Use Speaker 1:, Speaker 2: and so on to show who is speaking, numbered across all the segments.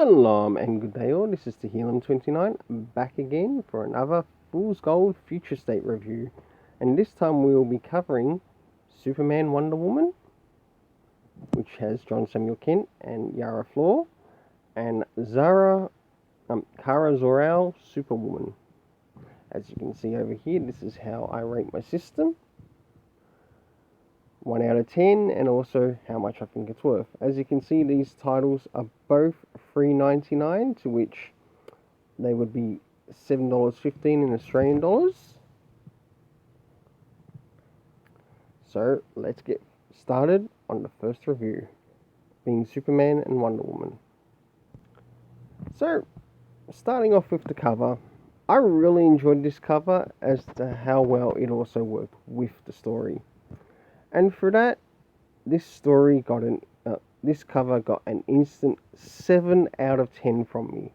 Speaker 1: Shalom and good day all, this is Tehillim29 back again for another Fool's Gold Future State review, and this time we will be covering Superman Wonder Woman, which has John Samuel Kent and Yara Flor, and Kara Zor-El Superwoman. As you can see over here, this is how I rate my system. 1 out of 10, and also how much I think it's worth. As you can see, these titles are both $3.99, to which they would be $7.15 in Australian dollars. So let's get started on the first review, being Superman and Wonder Woman. So, starting off with the cover, I really enjoyed this cover as to how well it also worked with the story. And for that, this cover got an instant 7 out of 10 from me.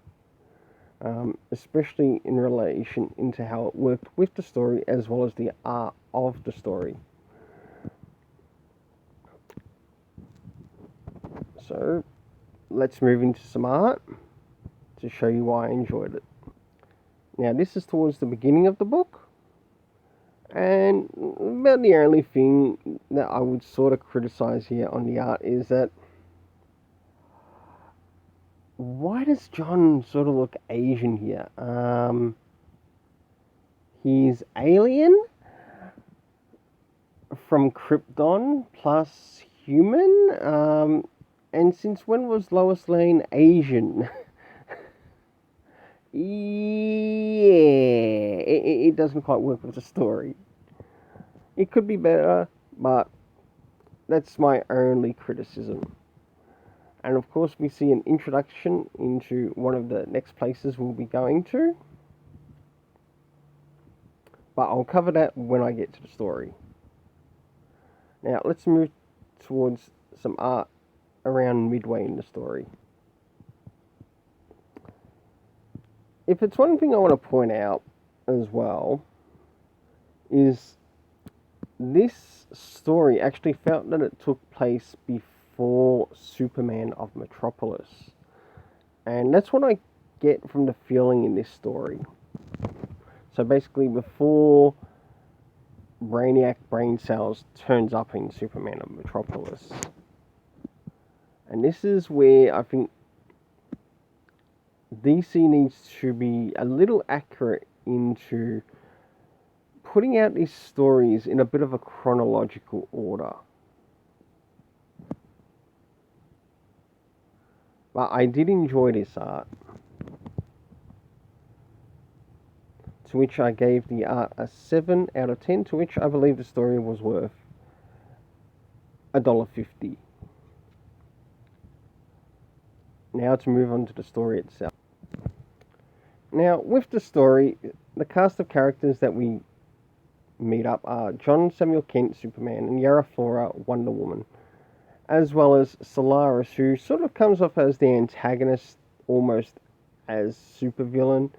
Speaker 1: Especially in relation into how it worked with the story as well as the art of the story. So, let's move into some art to show you why I enjoyed it. Now, this is towards the beginning of the book. And about the only thing that I would sort of criticize here on the art is that why does John sort of look Asian here? He's alien from Krypton plus human. And since when was Lois Lane Asian? Yeah, it doesn't quite work with the story. It could be better, but that's my only criticism. And of course, we see an introduction into one of the next places we'll be going to. But I'll cover that when I get to the story. Now, let's move towards some art around midway in the story. If it's one thing I want to point out as well, is this story actually felt that it took place before Superman of Metropolis. And that's what I get from the feeling in this story. So basically before Brainiac Brain Cells turns up in Superman of Metropolis. And this is where I think DC needs to be a little accurate into putting out these stories in a bit of a chronological order. But I did enjoy this art, to which I gave the art a 7 out of 10, to which I believe the story was worth $1.50. Now to move on to the story itself. Now, with the story, the cast of characters that we meet up are John Samuel Kent, Superman, and Yara Flor, Wonder Woman, as well as Solaris, who sort of comes off as the antagonist, almost as supervillain.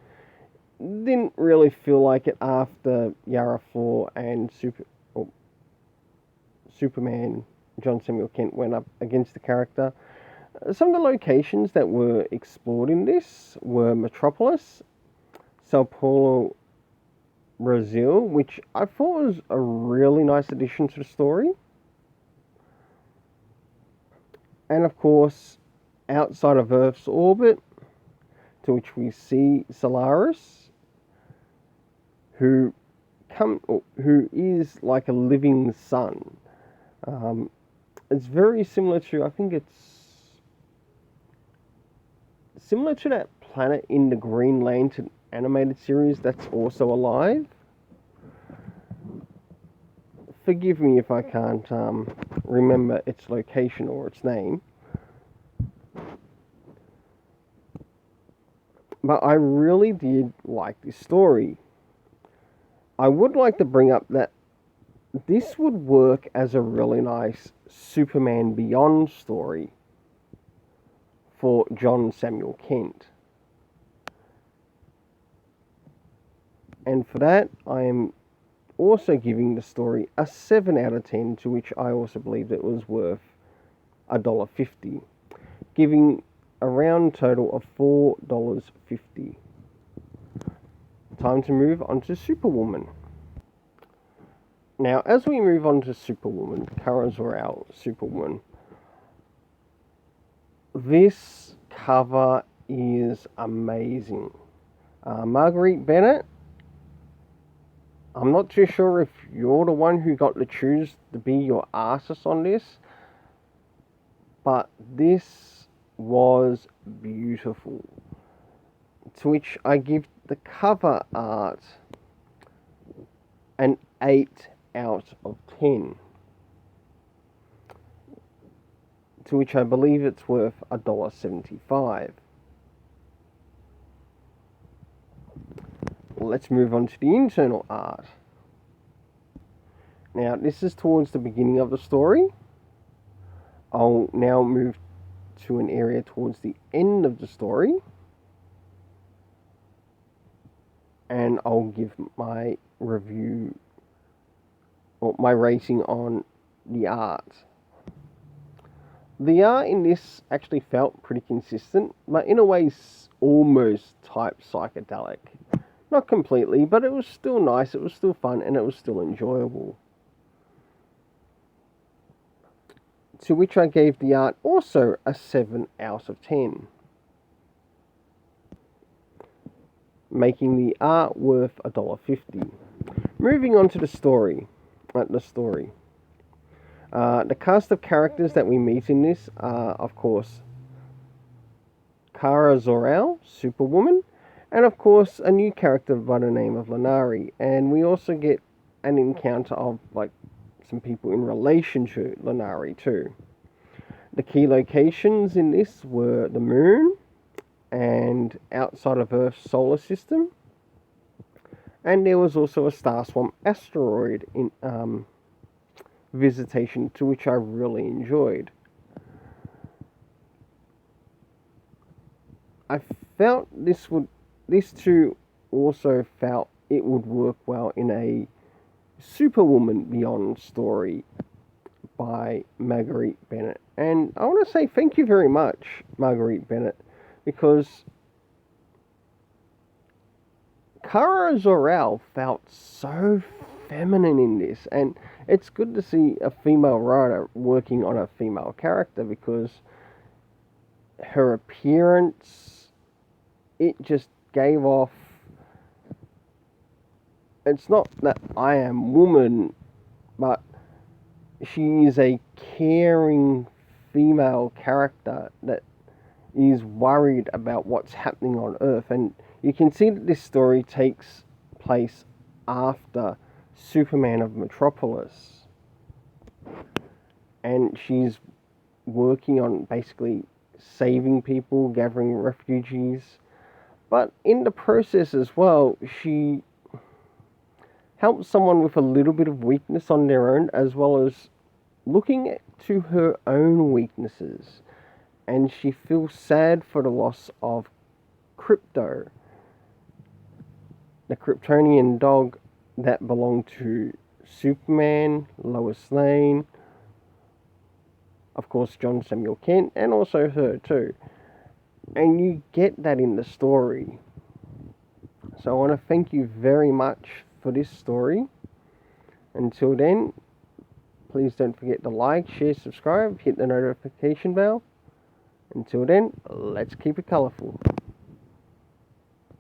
Speaker 1: Didn't really feel like it after Yara Flor and Superman, John Samuel Kent, went up against the character. Some of the locations that were explored in this were Metropolis, Sao Paulo, Brazil, which I thought was a really nice addition to the story. And of course, outside of Earth's orbit, to which we see Solaris, who is like a living sun. It's very similar to, I think it's similar to that planet in the Green Lantern animated series that's also alive. Forgive me if I can't remember its location or its name. But I really did like this story. I would like to bring up that this would work as a really nice Superman Beyond story for John Samuel Kent. And for that, I am also giving the story a 7 out of 10, to which I also believe it was worth $1.50. Giving a round total of $4.50. Time to move on to Superwoman. Now, as we move on to Superwoman, Kara Zor-El, Superwoman, this cover is amazing. Marguerite Bennett, I'm not too sure if you're the one who got to choose to be your artist on this, but this was beautiful. To which I give the cover art an 8 out of 10. To which I believe it's worth $1.75. Let's move on to the internal art. Now, this is towards the beginning of the story. I'll now move to an area towards the end of the story, and I'll give my review or my rating on the art. The art in this actually felt pretty consistent, but in a way almost type psychedelic. Not completely, but it was still nice, it was still fun, and it was still enjoyable. To which I gave the art also a 7 out of 10. Making the art worth $1.50. Moving on to the story. The cast of characters that we meet in this are, of course, Kara Zor-El, Superwoman, and of course a new character by the name of Lanari. And we also get an encounter of some people in relation to Lanari too. The key locations in this were the moon and outside of Earth's solar system, and there was also a star swamp asteroid in visitation, to which I really enjoyed. I felt this too also felt it would work well in a Superwoman Beyond story by Marguerite Bennett. And I want to say thank you very much, Marguerite Bennett, because Kara Zor-El felt so feminine in this, and it's good to see a female writer working on a female character, because her appearance, it just gave off, it's not that I am woman, but she is a caring female character that is worried about what's happening on Earth. And you can see that this story takes place after Superman of Metropolis, and she's working on basically saving people, gathering refugees, but in the process as well, she helps someone with a little bit of weakness on their own, as well as looking to her own weaknesses. And she feels sad for the loss of Crypto, the Kryptonian dog that belonged to Superman, Lois Lane, of course John Samuel Kent, and also her too. And you get that in the story. So I want to thank you very much for this story. Until then, please don't forget to like, share, subscribe, hit the notification bell. Until then, let's keep it colourful.